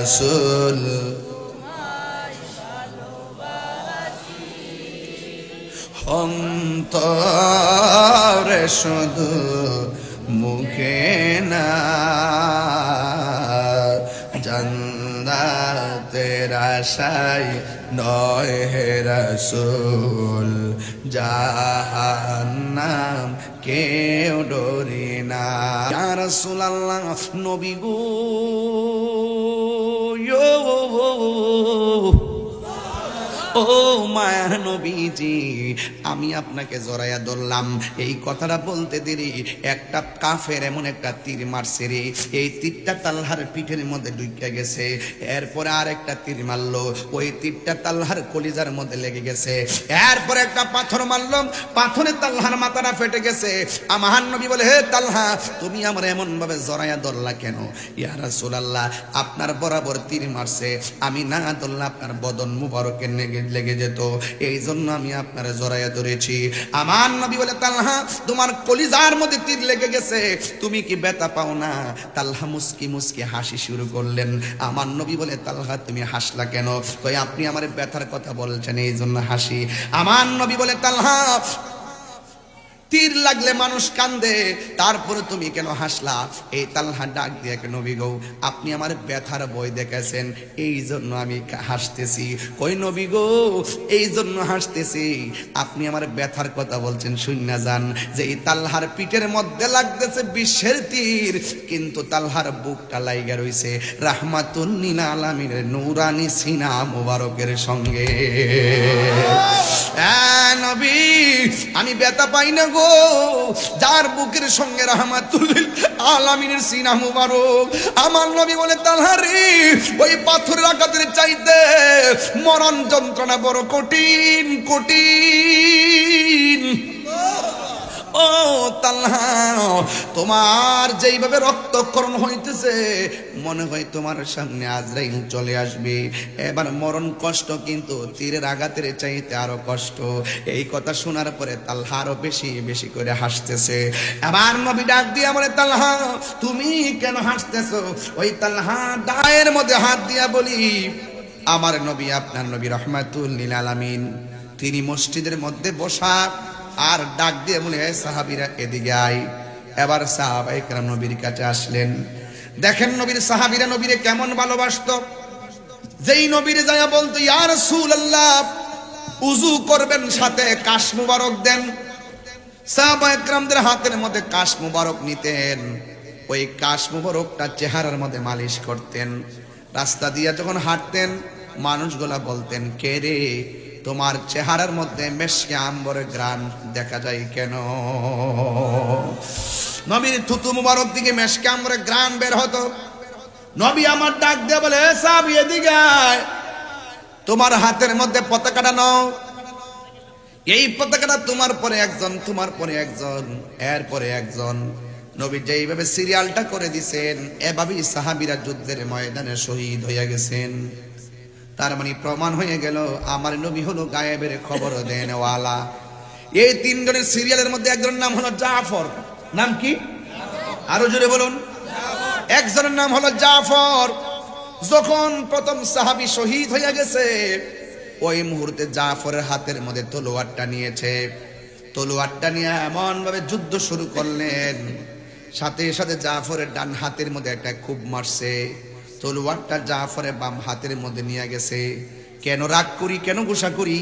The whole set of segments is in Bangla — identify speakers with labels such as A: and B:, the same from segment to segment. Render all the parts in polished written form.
A: রাসূল অন্তরে শুধু মুখে না জান্নাতের আশায় নয় হে রাসূল জাহান্নাম কেউ ডরি না ইয়া রাসূলুল্লাহ নবী গো ও মায়া নবীজি আমি আপনাকে জড়াইয়া ধরলাম এই কথাটা বলতে দেরি একটা কাফের এমন একটা তীর মারছে রে এই তীরটা তালহার পিঠের মধ্যে ঢুকে গেছে এরপরে আর একটা তীর মারলো ওই তীরটা তালহার কলিজার মধ্যে লেগে গেছে এরপরে একটা পাথর মারলো পাথরে তালহার মাথাটা ফেটে গেছে আমার নবী বলে হে তালহা তুমি আমার এমন ভাবে জড়াইয়া ধরলা কেন ইয়া রাসূলুল্লাহ আপনার বরাবর তীর মারছে আমি না ধরলে আপনার বদন মুবারকের লেগে যেত এই জন্য আমি আপনার জড়াইয়া ধরেছি আমার নবী বলে তালহা তোমার কলিজার মধ্যে তীর লেগে গেছে তুমি কি ব্যথা পাও না তালহা মুস্কি মুস্কি হাসি শুরু করলেন আমার নবী বলে তালহা তুমি হাসলা কেন কই আপনি আমার ব্যথার কথা বলছেন এই জন্য হাসি আমার নবী বলে তালহা তীর লাগলে মানুষ কান্দে তারপরে তুমি কেন হাসলা এই তালহা ডাক দিয়ে নবী গো আপনি আমার ব্যথার বই দেখেছেন এই জন্য আমি হাসতেছি কই নবী গো এই জন্য হাসতেছি আপনি আমার ব্যথার কথা বলছেন শুননা যান যে এই তালহার পিঠের মধ্যে লাগতেছে বিশ্বের তীর কিন্তু তালহার বুকটা লাইগা রইছে রাহমাতুল লিল আলামিনের নূরানি সিনা মুবারকের সঙ্গে নবী আমি ব্যথা পাই না গো যার বুকের সঙ্গে রাহমাতুল লিল আলামিনের সিনা মুবারক আমার নবী বলে তালহা রে ওই পাথরের আঘাতের চাইতে মরণ যন্ত্রণা বড় কঠিন কঠিন ও তালহা তোমার যেইভাবে রক্তক্ষরণ হইতেছে মনে হয় তোমার সামনে আজরাইল চলে আসবে এবার মরণ কষ্ট কিন্তু তীরের আঘাতের চাইতে আরো কষ্ট এই কথা শোনার পরে তালহা আরো বেশি বেশি করে হাসতেছে এবার নবী ডাক দিয়ে বলে তালহা তুমি কেন হাসতেছো ওই তালহা দায়ের মধ্যে হাত দিয়া বলি আমার নবী আপনার নবী রাহমাতুল লিল আলামিন তিনি মসজিদের মধ্যে বসা আর ডাক দিয়ে বলে সাহাবীরা এদিকে আয় এবার সাহাবায়ে কেরাম নবীর কাছে আসলেন দেখেন নবীর সাহাবীরা নবীরে কেমন ভালোবাসতো যেই নবীরে যায়া বলতো ইয়া রাসূলুল্লাহ উযু করবেন সাথে কাশ মুবারক দেন সাহাবায়ে কেরামদের হাতের মধ্যে কাশ মুবারক নিতেন ওই কাশ মুবারকটা চেহারার মধ্যে মালিশ করতেন রাস্তা দিয়ে যখন হাঁটতেন মানুষগুলা বলতেন কে রে তোমার চেহারার মধ্যে মেশকে আম্বরের গ্রান দেখা যায় কেন নবীর থুতু মুবারক দিকে মেশকে আম্বরের গ্রান বের হতো নবী আমার ডাক দিয়ে বলে সাহাবী এদিকে আয় তোমার হাতের মধ্যে পতাকাটা নাও এই পতাকাটা তোমার পরে একজন তোমার পরে একজন এরপরে একজন নবী যেইভাবে সিরিয়ালটা করে দিয়েছেন এভাবেই সাহাবীরা যুদ্ধের ময়দানে শহীদ হয়ে গেছেন তার মানে প্রমাণ হয়ে গেল আমার নবী হলো গায়েবের খবর দেনওয়ালা এই তিনজনের সিরিয়ালের মধ্যে একজনের নাম হলো জাফর নাম কি আরো জোরে বলুন একজনের নাম হলো জাফর যখন প্রথম সাহাবী শহীদ হয়ে গেছে ওই মুহূর্তে জাফরের হাতের মধ্যে তলোয়ারটা নিয়েছে তলোয়ারটা নিয়ে এমন ভাবে যুদ্ধ শুরু করলেন সাথে সাথে জাফরের ডান হাতের মধ্যে একটা খুব মারছে তলোয়ারটা জাফরের বাম হাতের মধ্যে নিয়ে গেছে কেন রাগ করি কেন গুসা করি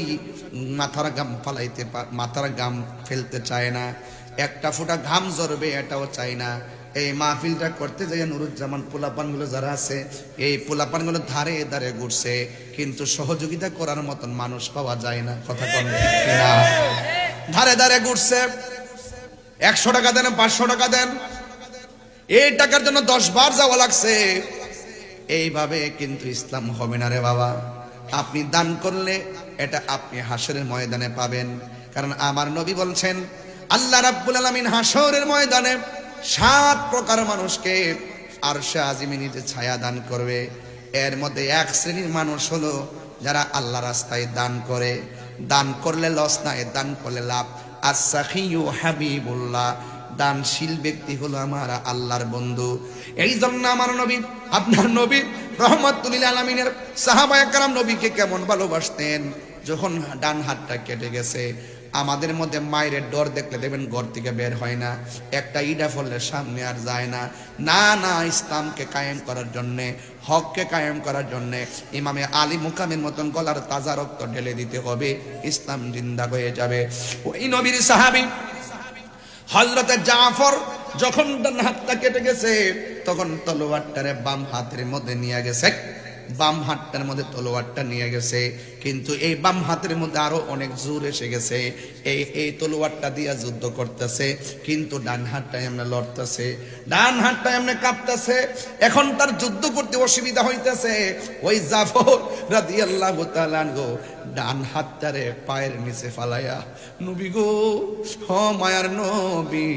A: মাথার ঘাম ফেলতে চায় না একটা ফোঁটা ঘাম ঝরবে এটাও চায় না এই মাহফিলটা করতে যাই নুরুজ্জামান পোলাপানগুলো যারা আছে এই পোলাপানগুলো ধারে ধারে ঘুরছে কিন্তু সহযোগিতা করার মতন মানুষ পাওয়া যায় না কথা কম না ধারে ধারে ঘুরছে 100 টাকা দেন 500 টাকা দেন এই টাকার জন্য 10 বার যাওয়া লাগছে এইভাবে কিন্তু ইসলাম হবে না রে বাবা আপনি দান করলে এটা আপনি হাসরের ময়দানে পাবেন কারণ আমার নবী বলছেন আল্লাহ রাব্বুল আলামিন হাসরের ময়দানে 7 প্রকার মানুষকে আরশে আজিমে নিজে ছায়া দান করবে এর মধ্যে এক শ্রেণীর মানুষ হলো যারা আল্লাহ রাস্তায় দান করে দান করলে লস নাই দান করলে লাভ as-sakhiyu হাবিবুল্লাহ দানশীল ব্যক্তি হলো আমার আল্লাহর বন্ধু এই জন্য আমার নবী আপনার নবী রহমাতুল লিল আলামিনের সাহাবায়ে কেরাম নবীকে কেমন ভালোবাসতেন। যখন ডান হাতটা কেটে গেছে, আমাদের মধ্যে মায়ের ডর দেখলে দেখবেন ঘর থেকে বের হয় না, একটা ইডা ফলের সামনে আর যায় না। না না, ইসলামকে কায়েম করার জন্যে, হককে কায়েম করার জন্যে ইমামে আলী মুকামের মতন গলার তাজা রক্ত ঢেলে দিতে হবে, ইসলাম জিন্দা হয়ে যাবে। ওই নবীর সাহাবী হযরতে জাফর যখন ডান হাতটা কেটে গেছে, তখন তলোয়ারটারে বাম হাতের মধ্যে নিয়ে গেছে, বাম হাতটার মধ্যে তলোয়ারটা নিয়ে গেছে। কিন্তু এই বাম হাতের মধ্যে আরো অনেক জোর এসে গেছে, এই তলোয়ারটা দিয়া যুদ্ধ করতেছে, কিন্তু ডান হাতটা এমনি লড়তেছে, ডান হাতটা এমনি কাঁপতেছে। এখন তার যুদ্ধ করতে অসুবিধা হইতেছে। ওই জাফর রাদিয়াল্লাহু তাআলা আনহু ডান হাতটারে পায়ের নিচে ফালাইয়া, নবী গো, হ মায়ার নবী,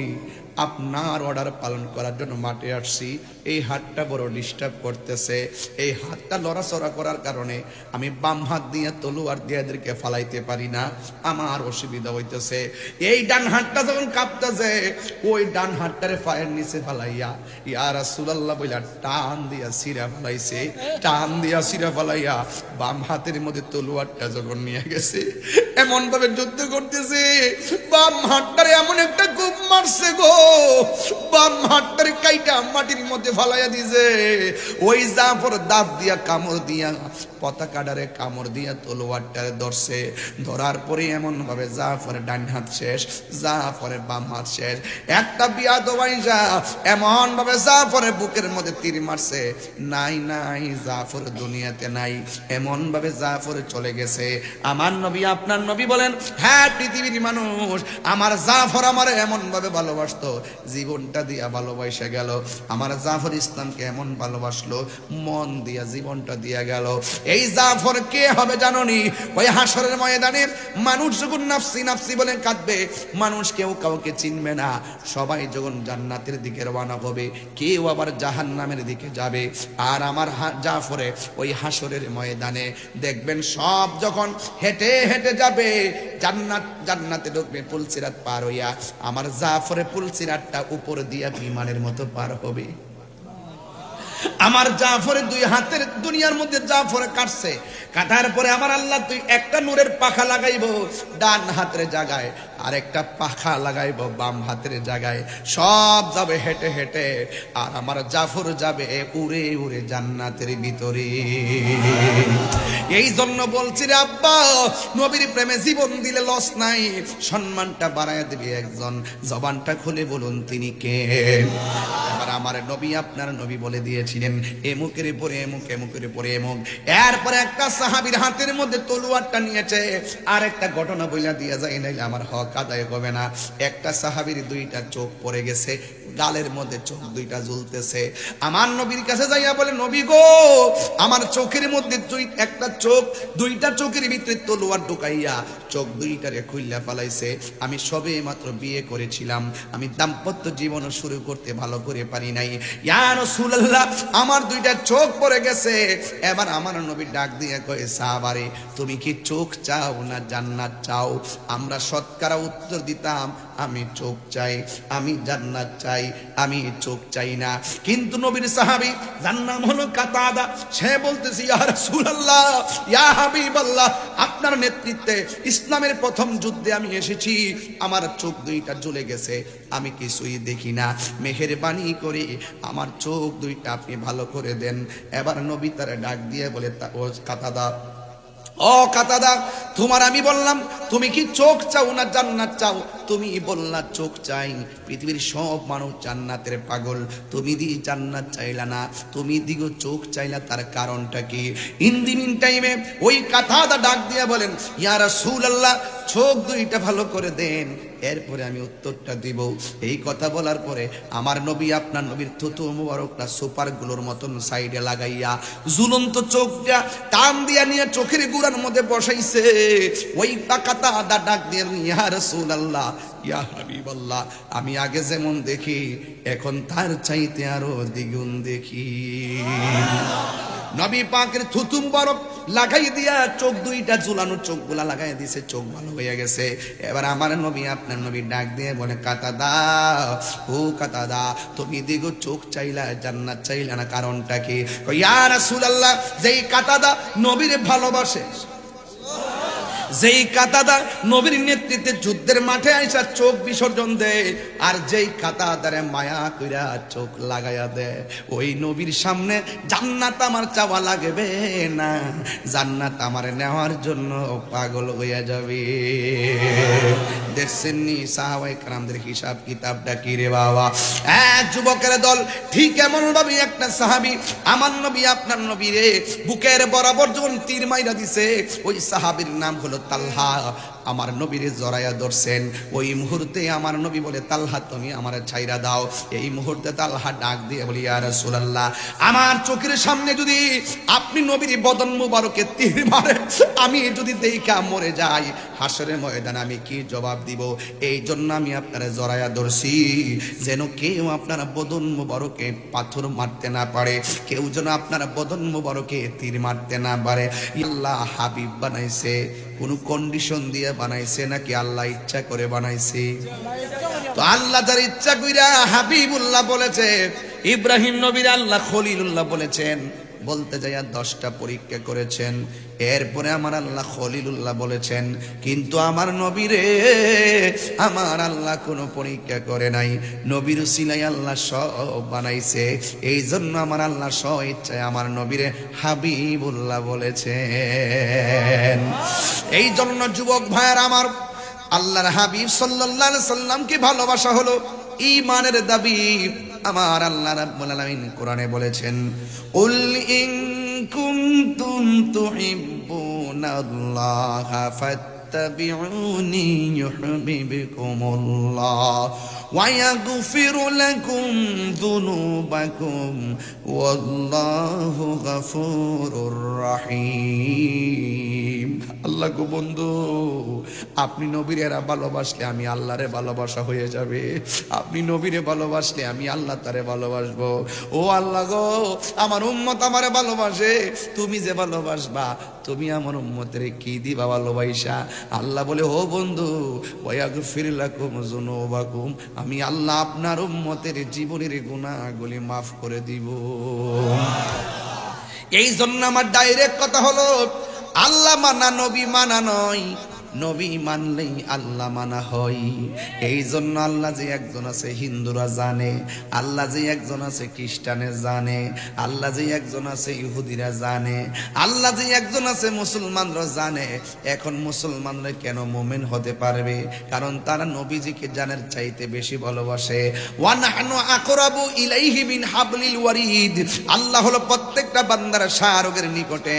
A: আপনার অর্ডার পালন করার জন্য মাঠে আসছি, এই হাতটা বড় ডিস্টার্ব করতেছে, এই হাতটা লড়াচড়া করার কারণে আমি বাম হাত দিয়ে তলোয়ার দিয়ে এদেরকে ফালাইতে পারি না, আমার অসুবিধা হইতেছে। এই ডান হাতটা যখন কাঁপতেছে, ওই ডান হাতটারে পায়ের নিচে ফালাইয়া ইয়া রাসূলুল্লাহ বইলা টান দিয়া সিরা ফালাইছে, টান দিয়া সিরা ফালাইয়া বাম হাতের মধ্যে তলোয়ারটা যখন নিয়ে গেছে, এমন ভাবে যুদ্ধ করতেছে, বাম হাতটারে এমন একটা কুপ মারছে গো, বাম হাতটারে কাইটা মাটির মধ্যে ফালাইয়া দিছে। ওই জাফর দাঁত দিয়া কামড় দিয়া পতাকাটারে কামড় দিয়া তলোয়ারটারে ধরছে, ধরার পরে এমন ভাবে জাফরের ডান হাত শেষ, জাফরের বাম হাত শেষ। একটা বিয়াদব আইসা এমন ভাবে জাফরের বুকের মধ্যে তীর মারছে, নাই নাই জাফর দুনিয়াতে নাই, এমন ভাবে জাফর চলে গেছে। আমার নবী আপনার নবী বলেন, হ্যাঁ পৃথিবীর মানুষ, আমার জাফর আমার এমন ভাবে ভালোবাসতো, জীবনটা দিয়া ভালোবাসা গেল। আমার জাফর ইসলামকে এমন ভালোবাসলো, মন দিয়া জীবনটা দিয়া গেল। এই জাফর কে হবে জানোনি? ওই হাসরের ময়দানে মানুষ যখন নাফসি নাফসি বলে কাঁদবে, মানুষ কেউ কাউকে চিনবে না, সবাই যখন জান্নাতের দিকে রওনা হবে, কেউ আবার জাহান্নামের দিকে যাবে। আর আমার জাফরে ওই হাসরের ময়দানে দেখবেন সব যখন হেঁটে হেঁটে যাবে, জান্নাতে ঢুকবে পুলসিরাত পার হইয়া, আমার জাফরে পুলসিরাতটা উপর দিয়া বিমানের মতো পার হবে। আমার জাফরের দুই হাতের দুনিয়ার মধ্যে জাফরে কাটছে, কাটার পরে আমার আল্লাহ তুই একটা নূরের পাখা লাগাইব ডান হাতের জায়গায়, আর একটা পাখা লাগাইব বাম হাতের জায়গায়, সব যাবে হেঁটে হেঁটে, আর আমার জাফর যাবে উড়ে উড়ে জান্নাতের ভিতরে। এই জন্য বলছি রে আব্বা, নবীর প্রেমে জীবন দিলে লস নাই, সম্মানটা বাড়ায় দিবি একজন, জবানটা খুলে বলুন তিনি কে? এবার আমার নবী আপনার নবী বলে দিয়েছিলেন এমুকের পরে এমুক, এমুকের পরে এমুক। এরপরে একটা সাহাবীর হাতের মধ্যে তলোয়ারটা নিয়েছে, আর একটা ঘটনা বইলা দিয়া যায়, নাইলে আমার হক আদায় হবে না। একটা সাহাবীর দুইটা চোখ পড়ে গেছে, গালের মধ্যে চোখ দুইটা জ্বলতেছে। আমার নবীর কাছে যাইয়া বলে, নবী গো, আমার চোখের মধ্যে একটা চোখ, দুইটা চোখের ভিতরে তলোয়ার ঢুকাইয়া চোখ দুইটারে খুইলা ফেলাইছে। আমি সবে মাত্র বিয়ে করেছিলাম, আমি দাম্পত্য জীবন শুরু করতে ভালো করে পারি নাই, ইয়া রাসূলুল্লাহ আমার দুইটা চোখ পড়ে গেছে। এবার আমার নবী ডাক দিয়ে কয়, সাহাবারে তুমি কি চোখ চাও না জান্নাত চাও? আমরা শতকরা উত্তর দিতাম, আমি চোখ চাই, আমি জান্নাত চাই, আমি চোখ চাই না। কিন্তু নবীর সাহাবী যার নাম হলো কাতাদা, সে বলতেছে, ইয়া রাসূলুল্লাহ, ইয়া হাবিবাল্লাহ, আপনার নেতৃত্বে ইসলামের প্রথম যুদ্ধে আমি এসেছি, আমার চোখ দুইটা জ্বলে গেছে, আমি কিছুই দেখি না, মেহেরবানি করে আমার চোখ দুইটা আপনি ভালো করে দেন। এবার নবী তারে ডাক দিয়ে বলে, ও কাতাদা, ও কাতাদা, তোমার আমি বললাম তুমি কি চোখ চাও না জান্নাত চাও? তুমি বললা চোখ চাই, পৃথিবীর সব মানুষ জান্নাতের পাগল, তুমি দি জান্নাত চাইলা না, তুমি দিগো চোখ চাইলা, তার কারণটা কি? ইন দি মিন টাইমে ওই কাতাদা ডাক দিয়া বলেন, ইয়া রাসূলুল্লাহ চোখ দুইটা ভালো করে দেন, এরপরে আমি উত্তরটা দিব। এই কথা বলার পরে আমার নবী আপনার নবীর থুতু মুবারকটা সুপার গুলোর মতন সাইডে লাগাইয়া ঝুলন্ত চোখটা টান দিয়া নিয়ে চোখের গুড়ার মধ্যে বসাইছে। ওই কাতাদা ডাক দিয়ে, ইয়া রাসূলুল্লাহ, ইয়া হাবিবাল্লাহ, আমি আগে যেমন দেখি এখন তার চাইতে আরো দ্বিগুণ দেখি। নবী পাকের থুতু মুবারক লাগাই দিয়া চোখ দুইটা ঝুলানো চোখগুলা লাগাই দিয়েছে, চোখ ভালো হয়ে গেছে। এবার আমার নবী আপনার নবী ডাক দিয়ে বলে, কাতাদা, ও কাতাদা, তুমি দিগো চোখ চাইলা জান্নাত চাইলা না, কারণটা কি? ইয়া রাসূলুল্লাহ, যেই কাতাদা নবীর ভালোবাসে, যেই কাতাদা নবীর নেতৃত্বে যুদ্ধের মাঠে আইসা চোখ বিসর্জন দেয়, আর যেই কাতাদারে মায়া কইরা চোখ লাগাইয়া দেয়, ওই নবীর সামনে জান্নাত আমার চাওয়া লাগবে না, জান্নাত আমার নেওয়ার জন্য পাগল হইয়া যাবে। দেখছেন নি সাহাবায়ে কেরামদের হিসাব কিতাবটা কি রে বাবা? যুবকের দল ঠিক এমন ভাবে একটা সাহাবী আমার নবী আপনার নবী রে বুকের বরাবর যখন তীর মাইরা দিছে, ওই সাহাবীর নাম হলো তালহা। আমার নবীরে জড়াইয়া ধরছেন। ওই মুহূর্তে আমার নবী বলে, তালহা তুমি আমার ছাইরা দাও। এই মুহূর্তে তালহা ডাক দিয়ে বলি, ইয়া রাসূলুল্লাহ, আমার চোখের সামনে যদি আপনি নবীর বদন মুবারকে তীর মারেন, আমি যদি দেখা মরে যাই, হাসরের ময়দানে আমি কি জবাব দিব? এই জন্য আমি আপনারা জড়াইয়া ধরছি, যেন কেউ আপনারা বদন মুবারকে পাথর মারতে না পারে, কেউ যেন আপনারা বদন মুবারকে তীর মারতে না পারে। আল্লাহ হাবিব বানাইছে কোন কন্ডিশন দিয়ে বানাইছে নাকি আল্লাহ ইচ্ছা করে বানাইছে? তো আল্লাহ যার ইচ্ছা কইরা হাবিবুল্লাহ বলেছে, ইব্রাহিম নবীর আল্লাহ খলিলুল্লাহ বলেছেন, বলতে যাইয়া 10টা পরীক্ষা করেছেন। এরপরে আমার আল্লাহ খলিলুল্লাহ বলেছেন, কিন্তু আমার নবীরে আমার আল্লাহ কোনো পরীক্ষা করে নাই, নবীর উসিলাই আল্লাহ সব বানাইছে। এই জন্য আমার আল্লাহ স্ব ইচ্ছায় আমার নবীরে হাবিবুল্লাহ বলেছেন। এই জন্য যুবক ভাইয়ার আমার, আল্লাহর হাবিব সাল্লাল্লাহু আলাইহি সাল্লামকে ভালোবাসা হলো ঈমানের দাবি। আমার আল্লাহ রাব্বুল আলামিন কোরআনে বলেছেন, উল ইন কুনতুম তুহিব্বুনাল্লাহা ফাত্তাবিউনি ইউহিব্বুকুমুল্লাহ ওয়া ইয়াগফির লাকুম যুনুবাকুম ওয়াল্লাহু গফুরুর রহিম। আল্লাহ গো বন্ধু, আপনি নবীরে ভালোবাসলে আমি আল্লাহরে ভালোবাসা হয়ে যাবে, আপনি নবীরে ভালোবাসলে আমি আল্লাহ তারে ভালোবাসবো। ও আল্লাহ গো, আমার উম্মত আমারে ভালোবাসে, তুমি যে ভালোবাসবা, তুমি আমার উম্মতের কি দিবা ভালোবাসা? আল্লাহ বলে, ও বন্ধু, ওয়াগফির লাকুম যুনুবাকুম, আমি আল্লাহ আপনার উম্মতের জীবনের গুনাহগুলি মাফ করে দিব। এই জন্য আমার ডাইরেক্ট কথা হলো, আল্লাহ মানা নবী মানা নয়, নবী মানলেই আল্লাহ মানা হয়। এই জন্য আল্লাহ যে একজন আছে হিন্দুরা জানে, আল্লাহ যে একজন আছে খ্রিস্টানে জানে, আল্লাহ যে একজন আছে ইহুদিরা জানে, আল্লাহ যে একজন আছে মুসলমানরা জানে। এখন মুসলমানরা কেন মুমিন হতে পারবে? কারণ তারা নবীজিকে জানার চাইতে বেশি ভালোবাসে। ওয়া নাহনু আকরাবু ইলাইহি মিন হাবলিল ওয়ারিদ, আল্লাহ হলো প্রত্যেকটা বান্দার শাহরগের নিকটে,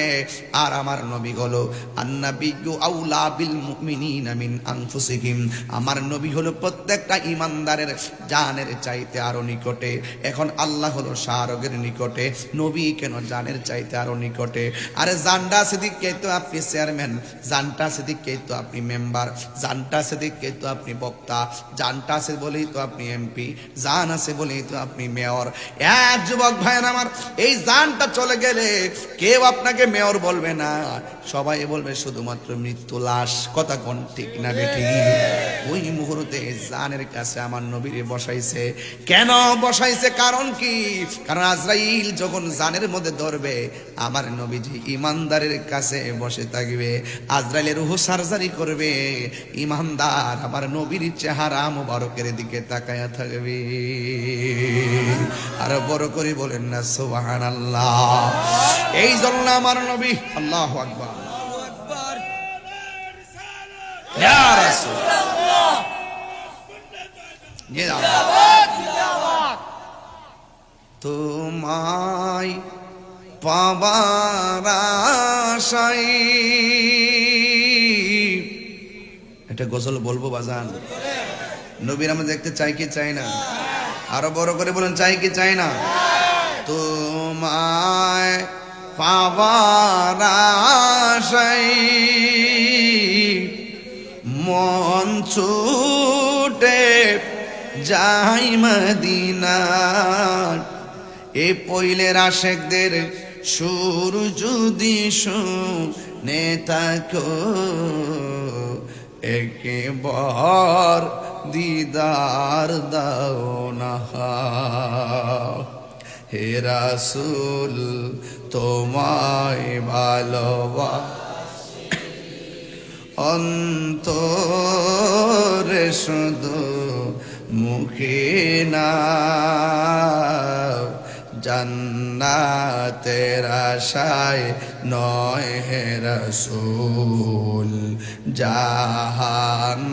A: আর আমার নবী হলো আন্নাবিয়্যু আউলা বিল মুমিনিনা মিন আনফুসিহিম, আমার নবী হলো প্রত্যেকটা ঈমানদারের জানের চাইতে আরো নিকটে। এখন আল্লাহ হলো শাহরগের নিকটে, নবী কেন জানের চাইতে আরো নিকটে? আরে জানটা সিদ্দিককে তো আপনি চেয়ারম্যান, জানটা সিদ্দিককে তো আপনি মেম্বার, জানটা সিদ্দিককে তো আপনি বক্তা, জানটা আছে বলেই তো আপনি এমপি, জান আছে বলেই তো আপনি মেয়র। এক যুবক ভাইয়ের আমার, এই জানটা চলে গেলে কেউ আপনাকে মেয়র বলবে না, সবাই বলবে শুধুমাত্র মৃত্যু লাশ। কথা কোন ঠিক না বেটি? ওই মুহূর্তে জানের কাছে আমার নবীরে বসাইছে। কেন বসাইছে? কারণ কি? কারণ আজরাইল যখন জানের মধ্যে ধরবে, আমার নবীজি ইমানদারের কাছে বসে থাকবে, আজরাইলের রূহ সার্জারি করবে, ইমানদার আমার নবীর চেহারা মুবারকের দিকে তাকায়া থাকবে। আর বড় করে বলেন না সুবহানাল্লাহ। এই জন্য আমার নবী, আল্লাহু আকবার, ইয়া রাসূলুল্লাহ, তোমায় পাবার আশায়, এটা গজল বলবো বাজান? নবীর আমরা দেখতে চাই কি চাই না? আরো বড় করে বলেন, চাই কি চাই না? তোমায় পাবার আশায় মন ছুটে যাই মদিনা। এ পইলের আশেকদের সুর যদি শুনে থাকো একবার দিদার দাও না হে রাসূল তোমায় ভালোবাসি অন্তরে শুধু মুখে না জান্নাতের আশায় নয় হে রাসূল জাহান্নাম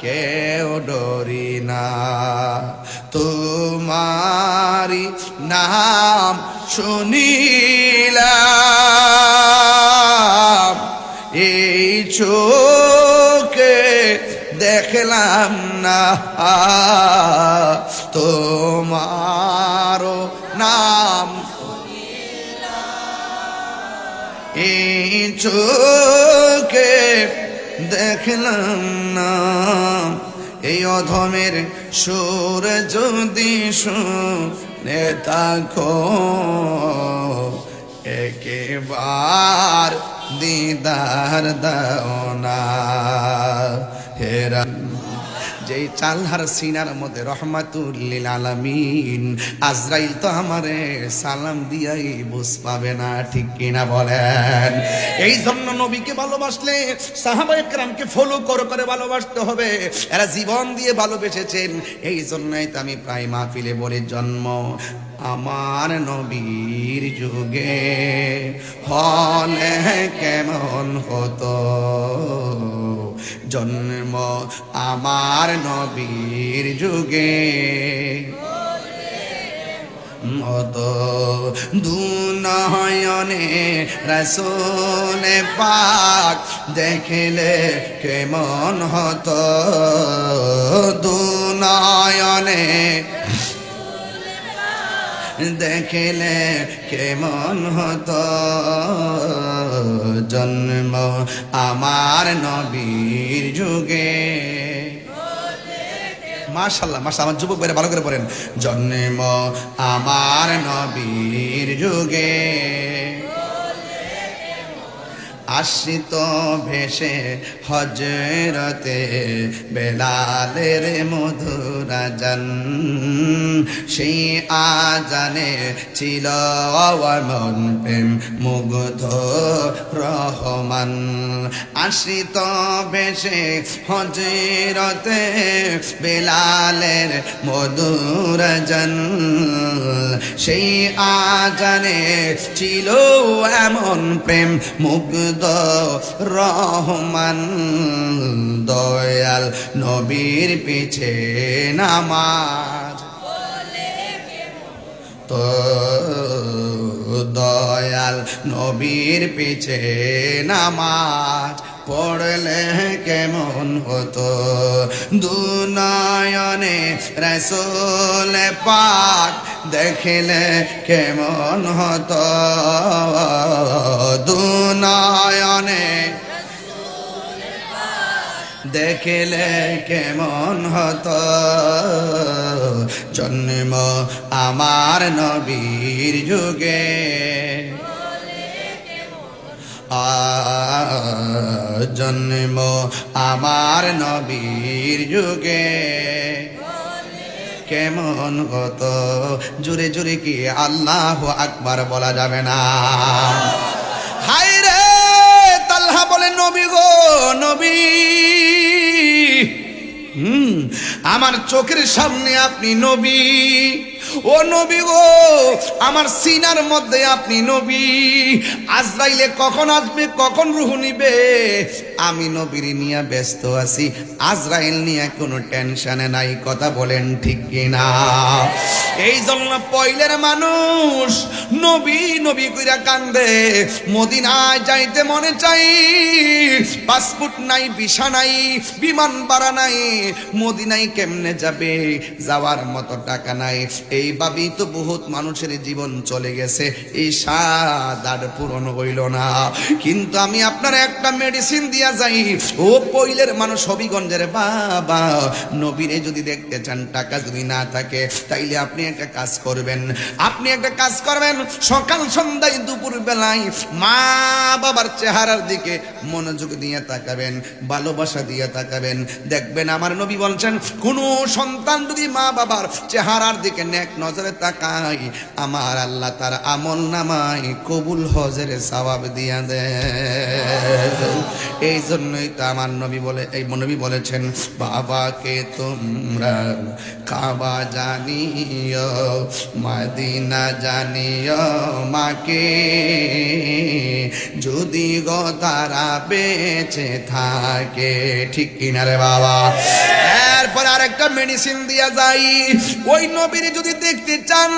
A: কেউ ডরি না তোমারি নাম শুনিলাম এই চোখে দেখলাম না তোমারও নাম এই চোখে দেখলাম না এই অধমের সুর যদি শুনে থাকো একবার দিদার দাও না হেরা যেই চালহার সিনার মধ্যে রহমাতুল লিল আলামিন আজরাইল তো আমারে সালাম দিয়াই বুঝ পাবে না ঠিক কিনা বলেন এই জন্য নবীকে ভালোবাসলে সাহাবায়ে কেরামকে ফলো করে ভালোবাসতে হবে এরা জীবন দিয়ে ভালোবেসেছেন এই জন্যই তো আমি প্রায় মাহফিলে বলি জন্ম আমার নবীর যুগে হলে কেমন হতো জন্ম আমার নবীর যুগে মতো দুনয়নে রাসূল পাক দেখলে কেমন হতো দুনয়নে দেখলে কেমন হতো জন্ম আমার নবীর যুগে মাশাআল্লাহ মাশাআল্লাহ আমার যুবক ভাইরা ভালো করে পড়েন জন্ম আমার নবীর যুগে আশ্রিত ভেসে হজরতে বেলালের মধুর আজান সেই আজানে ছিল মন প্রেম মুগ্ধ রহমান আশ্রিত ভেসে হজরতে বেলালের মধুর আজান সেই আজানে ছিল এমন প্রেম মুগ্ধ রহমান দয়াল নবীর পিছে নামাজ তো দয়াল নবীর পিছে নামাজ পড়লে কেমন হতো দুনয়নে রাসূল পাক দেখলে কেমন হতো দুনয়নে দেখলে কেমন হতো জন্ম আমার নবীর যুগে জন্ম আমার নবীর যুগে কেমন হতো জোরে জোরে কি আল্লাহু আকবার বলা যাবে না হায় রে তালহা বলে নবী গো নবী আমার চোখের সামনে আপনি নবী ও নবী গো আমার সিনার মধ্যে আপনি নবী আজরাইলে কখন আসবে কখন রূহ নিবে আমি নবীর নিয়ে ব্যস্ত আছি আজরাইল নিয়ে কোনো টেনশনে নাই কথা বলেন ঠিক কিনা এই জন্য পয়লের মানুষ নবী নবী কইরা কান্দে মদিনায় যাইতে মনে চাই পাসপোর্ট নাই ভিসা নাই বিমান ভাড়া নাই মদিনায় কেমনে যাবে যাওয়ার মতো টাকা নাই এইভাবেই তো বহুত মানুষের জীবন চলে গেছে এই স্বাদ আর পূরণ হইল না কিন্তু আমি আপনার একটা মেডিসিন দিয়ে দিয়া যাই। ও পইলের মানুষ হবিগঞ্জের বাবা, নবীরে যদি দেখতে চান, টাকা যদি না থাকে, তাইলে আপনি একটা কাজ করবেন, সকাল সন্ধ্যায় দুপুর বেলায় মা বাবার চেহারার দিকে মনোযোগ দিয়ে তাকাবেন, ভালোবাসা দিয়ে তাকাবেন। দেখবেন আমার নবী বলছেন, কোন সন্তান যদি মা বাবার চেহারার দিকে নেক নজরে তাকায়, আমার আল্লাহ তার আমল নামায় কবুল হজের সওয়াব দিয়া দেয়। এই জন্যই তো আমার নবী বলেছেন, বাবাকে তোমরা কাবা জানিও, মদিনা জানিও, মাকে যদি গো তারা বেঁচে থাকে। ঠিক কিনা রে বাবা? এরপর আরেকটা মেডিসিন দিয়া যাই। ওই নবীর যদি দেখতে চান,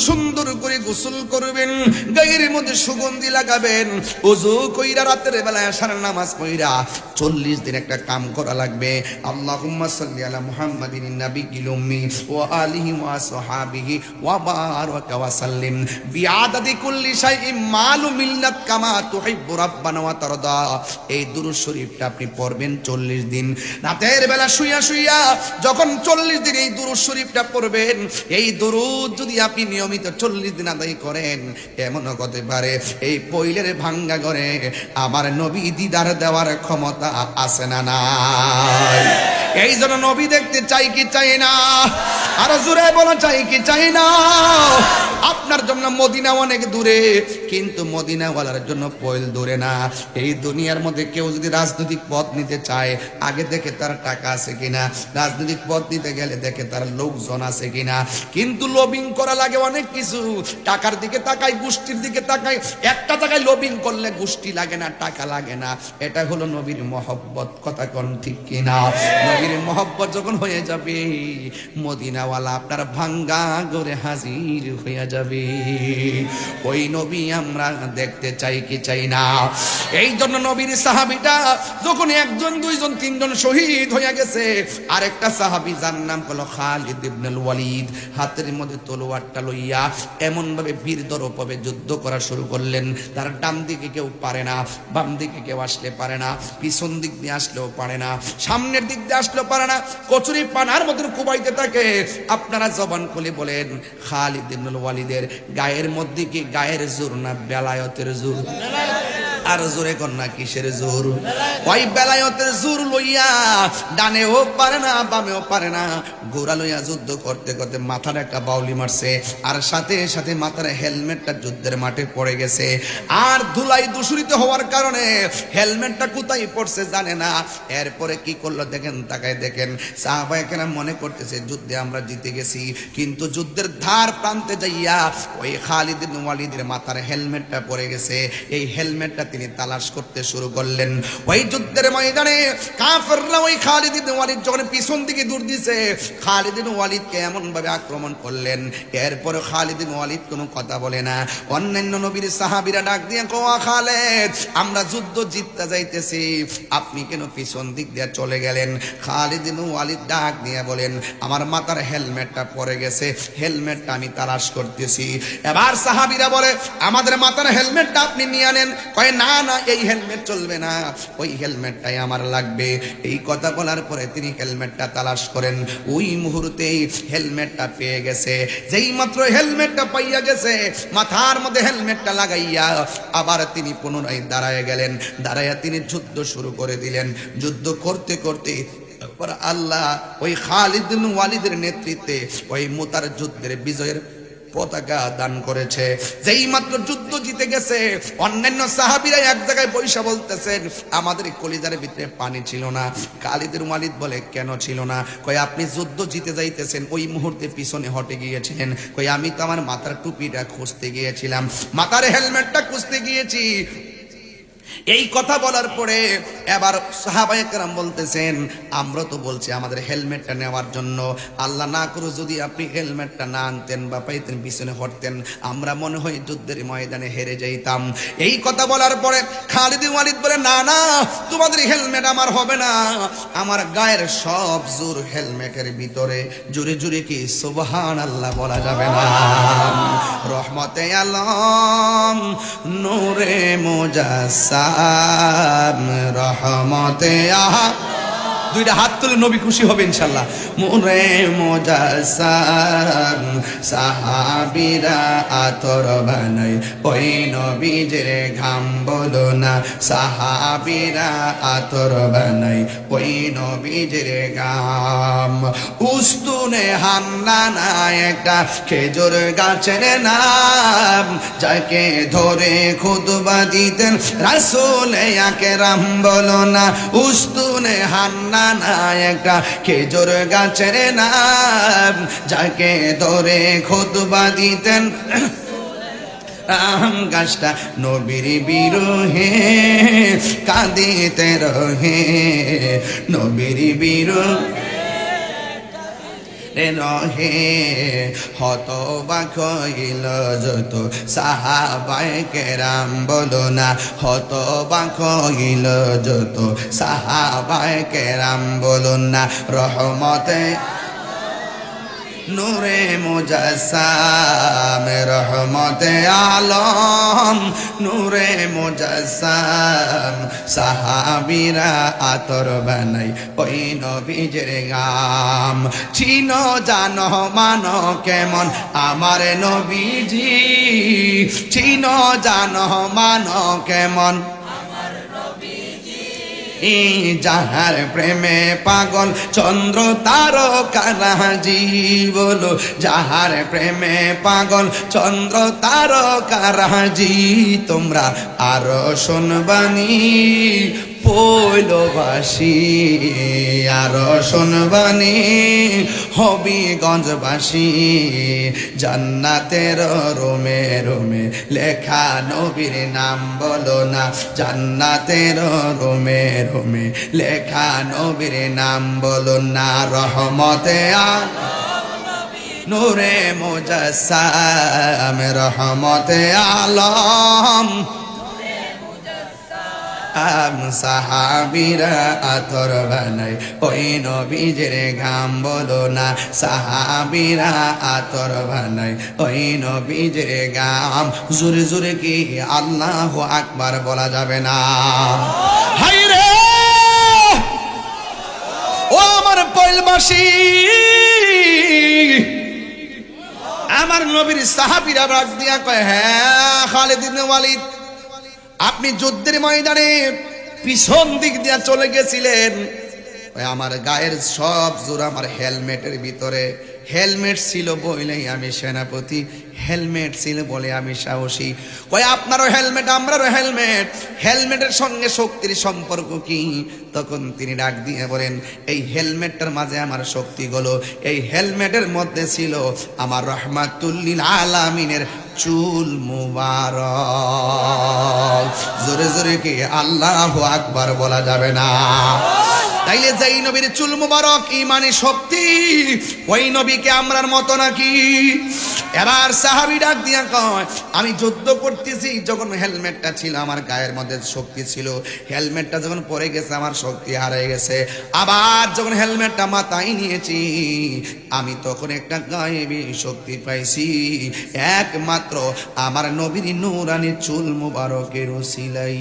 A: সুন্দর করে গোসল করবেন, গায়ের মধ্যে সুগন্ধি লাগাবেন, ওযু কইরা রাতের বেলা আশার নামাজ পড়া 40 দিন একটা কাম করা লাগবে। আল্লাহুম্মা সাল্লি আলা মুহাম্মাদিন নাবিয়্যিল উম্মি ওয়া আলিহি ওয়া সাহাবিহি ওয়া বারাকা ওয়া সাল্লিম বিআদাদি কুল্লি শাইইন মালু মিল্লাত কামা তুহিব্বু রাব্বানা ওয়া তারদা। এই দুরূদ শরীফটা আপনি পড়বেন 40 দিন। রাতের বেলা শুইয়া শুইয়া যখন 40 দিন এই দুরূদ শরীফটা পড়বেন, এই দুরূদ যদি আপনি নিয়মিত 40 দিন আদায় করেন, এমনও হতে পারে এই পইলের ভাঙ্গা ঘরে আমার নবী দিদার দেওয়ার ক্ষমতা আছে না নাই? এই জন্য নবী দেখতে চাই কি চাই না? আরো জোরে বলো, চাই কি চাই না? আপনার জন্য মদিনা অনেক দূরে, কিন্তু মদিনাওয়ালার জন্য পয়ল দূরে না। এই দুনিয়ার মধ্যে কেউ যদি রাজনৈতিক পথ নিতে চায়, আগে দেখে তার টাকা আছে কিনা, রাজনৈতিক পথ নিতে গেলে দেখে তার লোকজন আছে কিনা। কিন্তু লবিং করা লাগে অনেক কিছু, টাকার দিকে তাকাই, গোষ্ঠীর দিকে তাকাই। একটা জায়গায় লবিং করলে গোষ্ঠী লাগে না, টাকা লাগে না। এটা হলো নবীর মহব্বত। কথা কোন ঠিক কিনা? নবীর মহব্বত যখন হয়ে যাবে, মদিনাওয়ালা আপনার ভাঙ্গা ঘরে হাজির হয়ে যাবে। ওই নবী আমরা দেখতে চাই কি চাই না? এই জন্য নবীর সাহাবীটা যখন 1 জন 2 জন 3 জন শহীদ হয়ে গেছে, আরেকটা সাহাবী যার নাম হলো খালিদ ইবনুল ওয়ালিদ, হাতের মধ্যে তলোয়ারটা লইয়া এমন ভাবে বীর দর্পে যুদ্ধ করা শুরু করলেন। তার ডান দিকে কেউ পারে না, বাম দিকে কেউ আসলে পারে না, পিছন দিক দিয়ে আসলেও পারে না, সামনের দিক দিয়ে আসলেও পারে না, কচুরি পানার মতন কুবাইতে থাকে। আপনারা জবান খুলে বলেন, খালিদ ইবনুল ওয়ালিদের গায়ের মধ্যে কি গায়ের জোর না বেলায়েতের জোর? আর জোরে কন্যা কিসের জোর? ওই বেলায়েতের জোর লইয়া ডানেও পারে না, বামেও পারে না, গোড়া লইয়া যুদ্ধ করতে করতে মাথার একটা বাউলি মারছে, আর সাথে সাথে মাথার হেলমেটটা যুদ্ধের মাঠে পড়ে গেছে। আর ধুলাই দূষিত হওয়ার কারণে হেলমেটটা কোথায় পড়ছে জানে না। এরপরে কি করলো দেখেন, তাকায় দেখেন, সাহাবায়ে কেরাম মনে করতেছে যুদ্ধে আমরা জিতে গেছি, কিন্তু যুদ্ধের ধার প্রান্তে যাইয়া ওই খালিদ ইবনে ওয়ালিদের মাথার হেলমেটটা পড়ে গেছে। এই হেলমেটটা তিনি তালাশ করতে শুরু করলেন। ওই যুদ্ধের ময়দানে কাফেররা ওই খালিদ ইবনে ওয়ালিদ যখন পিছন দিকে দৌড় দিয়েছে, খালিদ ইবনে ওয়ালিদকে এমন ভাবে আক্রমণ করলেন। এরপরে খালিদ ইবনে ওয়ালিদ কোনো কথা বলে না। অন্যান্য নবীর সাহাবীরা ডাক দিয়ে কওয়া, খালিদ আমরা যুদ্ধ জিততে যাইতেছি, আপনি কেন পিছন দিক দিয়ে চলে গেলেন? খালিদ ইবনে ওয়ালিদ ডাক দিয়ে বলেন, আমার মাথার হেলমেটটা পড়ে গেছে, হেলমেটটা আমি তালাশ করতেছি। এবার সাহাবীরা বলে, আমাদের মাথার হেলমেটটা আপনি নিয়ে আনেন। কয় না না, এই হেলমেট চলবে না, ওই হেলমেটটাই আমার লাগবে। এই কথা বলার পরে তিনি হেলমেটটা তালাশ করেন। ওই মুহূর্তেই হেলমেটটা পেয়ে গেছে। যেই মাত্র হেলমেটটা পাইয়া গেছে, মাথার মধ্যে হেলমেটটা লাগাইয়া আবার তিনি পুনরায় দাঁড়ায় গেলেন। দাঁড়াইয়া তিনি যুদ্ধ শুরু করে দিলেন। যুদ্ধ করতে করতে আল্লাহ ওই খালিদ ইবনে ওয়ালিদের নেতৃত্বে ওই মুতার যুদ্ধের বিজয়ের পতাকা দান করেছে। যেই মাত্র যুদ্ধ জিতে গেছে, অন্যান্য সাহাবীরা এক জায়গায় বৈশা বলতেছেন, আমাদের কলিজার ভিতরে পানি ছিল না। খালিদ ইবনে ওয়ালিদ বলে, কেন ছিল না? কই আপনি যুদ্ধ জিতে যাইতেছেন, ওই মুহূর্তে পিছনে হটে গিয়েছিলেন। কই আমি তো আমার মাথার টুপিটা খুঁজতে গিয়েছিলাম, মাথার হেলমেটটা খুঁজতে গিয়েছি। এই কথা বলার পরে এবার সাহাবায়ে কেরাম বলতেছেন, আমরা তো বলছি আমাদের হেলমেটটা নেওয়ার জন্য, আল্লাহ না করো যদি আপনি হেলমেটটা না আনতেন বা পাইতেন, পিছনে হটতেন, আমরা মনে হয় যুদ্ধের ময়দানে হেরে যাইতাম। এই কথা বলার পরে খালিদ ওয়ালিদ বলে, না না, তোমাদের হেলমেট আমার হবে না, আমার গায়ের সব জোর হেলমেটের ভিতরে। জোরে জোরে কি সুবহানাল্লাহ বলা যাবে না? রহমতে আলম নূরে মুজাসসাম রহমতে দুইটা হাত তুলে নবী খুশি হবে ইনশাল্লাহ। নূরে মুজাসসাম সাহাবীরা আতর বানাই ওই নবীজের ঘাম বলো না, সাহাবীরা আতর বানাই ওই নবীজের ঘাম। উস্তুনে হান্নানা একটা খেজুর গাছের নাম, যাকে ধরে খুতবা দিতেন রাসূল আকরাম বলো না। উস্তুনে হান্নানা একটা খেজুর গাছের নাম, যাকে ধরে খুতবা দিতেন আম গাছটা নবীর বিরহে কাঁদিতে রহে, নবীর বিরহে রহে। হতবাক হইল যত সাহাবায়ে কেরাম বলো না, হতবাক হইল যত সাহাবায়ে কেরাম বলো না। রহমতে নূরে মুজাসসাম রহমতে আলম নূরে মুজাসসাম সাহাবীরা আতর বানাই ওই নবীজের গাম। চিনো জানো মানো কেমন আমার নবীজি, চিনো জানো মানো কেমন যাহার প্রেমে পাগল চন্দ্র তারকারাজি বলো, যাহার প্রেমে পাগল চন্দ্র তারকারাজি। তোমরা আরো শুনবানি পৈলবাসী, আরো শুনবানি হবিগঞ্জবাসী। জান্নাতের রোমে রোমে লেখা নবীর নাম বলো না, জান্নাতের রোমে রোমে লেখা নবীর নাম বলো না। রহমতে নূরে মুজাসসাম রহমতে আলম সাহাবীরা আতর বানাই ওই নবীজের ঘাম বলো না, সাহাবীরা আতর বানাই ওই নবীজের ঘাম। জোরে জোরে কি আল্লাহু আকবার বলা যাবে না? হায় রে ও আমার পৈলবাসী, আমার নবীর সাহাবীরা ডাক দিয়া কয়, হ্যাঁ খালিদ ইবনে ওয়ালিদ, আপনি যুদ্ধের ময়দানে পিছন দিক দিয়ে চলে গেছিলেন, আমার গায়ের সব জোর আমার হেলমেটের ভিতরে। হেলমেট ছিল বলেই আমি সেনাপতি, হেলমেট ছিল বলে আমি সাহসী। কয় আপনারও হেলমেট আমরারও হেলমেট, হেলমেটের সঙ্গে শক্তির সম্পর্ক কি? তখন তিনি ডাক দিয়ে বলেন, এই হেলমেটটার মাঝে আমার শক্তিগুলো, এই হেলমেটের মধ্যে ছিল আমার রহমাতুল লিল আলামিনের চুল মুবারক। জোরে জোরে কি আল্লাহু আকবার বলা যাবে না? তাইলে যেই নবীর চুল মুবারক ইমানি শক্তি, ওই নবীকে আমরার মতো নাকি? এবার সাহাবী ডাক দিয়া কয়, আমি যুদ্ধ করতেছি যখন হেলমেটটা ছিল আমার গায়ের মধ্যে শক্তি ছিল, হেলমেটটা যখন পরে গেছে আমার শক্তি হারিয়ে গেছে। আবার যখন হেলমেটটা মাথায় নিয়েছি আমি তখন একটা গায়েবী শক্তি পাইছি, একমাত্র আমার নবীর নূরানি চুল মুবারকের ওসিলাই।